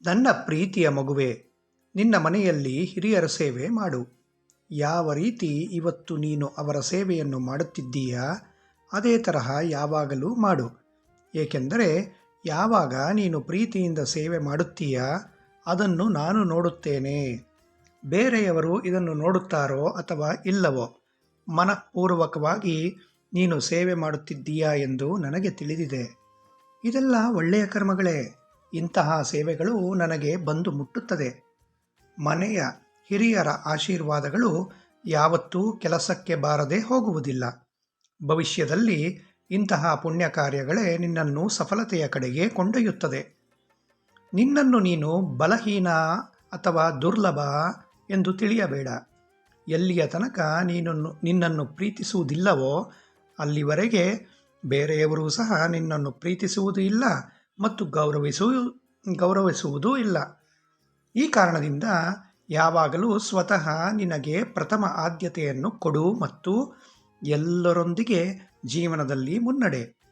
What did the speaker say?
ನನ್ನ ಪ್ರೀತಿಯ ಮಗುವೆ, ನಿನ್ನ ಮನೆಯಲ್ಲಿ ಹಿರಿಯರ ಸೇವೆ ಮಾಡು. ಯಾವ ರೀತಿ ಇವತ್ತು ನೀನು ಅವರ ಸೇವೆಯನ್ನು ಮಾಡುತ್ತಿದ್ದೀಯಾ ಅದೇ ತರಹ ಯಾವಾಗಲೂ ಮಾಡು. ಏಕೆಂದರೆ ಯಾವಾಗ ನೀನು ಪ್ರೀತಿಯಿಂದ ಸೇವೆ ಮಾಡುತ್ತೀಯಾ ಅದನ್ನು ನಾನು ನೋಡುತ್ತೇನೆ. ಬೇರೆಯವರು ಇದನ್ನು ನೋಡುತ್ತಾರೋ ಅಥವಾ ಇಲ್ಲವೋ, ಮನಪೂರ್ವಕವಾಗಿ ನೀನು ಸೇವೆ ಮಾಡುತ್ತಿದ್ದೀಯಾ ಎಂದು ನನಗೆ ತಿಳಿದಿದೆ. ಇದೆಲ್ಲ ಒಳ್ಳೆಯ ಕರ್ಮಗಳೇ. ಇಂತಹ ಸೇವೆಗಳು ನನಗೆ ಬಂದು ಮುಟ್ಟುತ್ತದೆ. ಮನೆಯ ಹಿರಿಯರ ಆಶೀರ್ವಾದಗಳು ಯಾವತ್ತೂ ಕೆಲಸಕ್ಕೆ ಬಾರದೆ ಹೋಗುವುದಿಲ್ಲ. ಭವಿಷ್ಯದಲ್ಲಿ ಇಂತಹ ಪುಣ್ಯ ಕಾರ್ಯಗಳೇ ನಿನ್ನನ್ನು ಸಫಲತೆಯ ಕಡೆಗೆ ಕೊಂಡೊಯ್ಯುತ್ತದೆ. ನಿನ್ನನ್ನು ನೀನು ಬಲಹೀನ ಅಥವಾ ದುರ್ಲಭ ಎಂದು ತಿಳಿಯಬೇಡ. ಎಲ್ಲಿಯ ತನಕ ನಿನ್ನನ್ನು ಪ್ರೀತಿಸುವುದಿಲ್ಲವೋ ಅಲ್ಲಿವರೆಗೆ ಬೇರೆಯವರೂ ಸಹ ನಿನ್ನನ್ನು ಪ್ರೀತಿಸುವುದೂ ಇಲ್ಲ ಮತ್ತು ಗೌರವಿಸುವುದೂ ಇಲ್ಲ. ಈ ಕಾರಣದಿಂದ ಯಾವಾಗಲೂ ಸ್ವತಃ ನಿನಗೆ ಪ್ರಥಮ ಆದ್ಯತೆಯನ್ನು ಕೊಡು ಮತ್ತು ಎಲ್ಲರೊಂದಿಗೆ ಜೀವನದಲ್ಲಿ ಮುನ್ನಡೆ.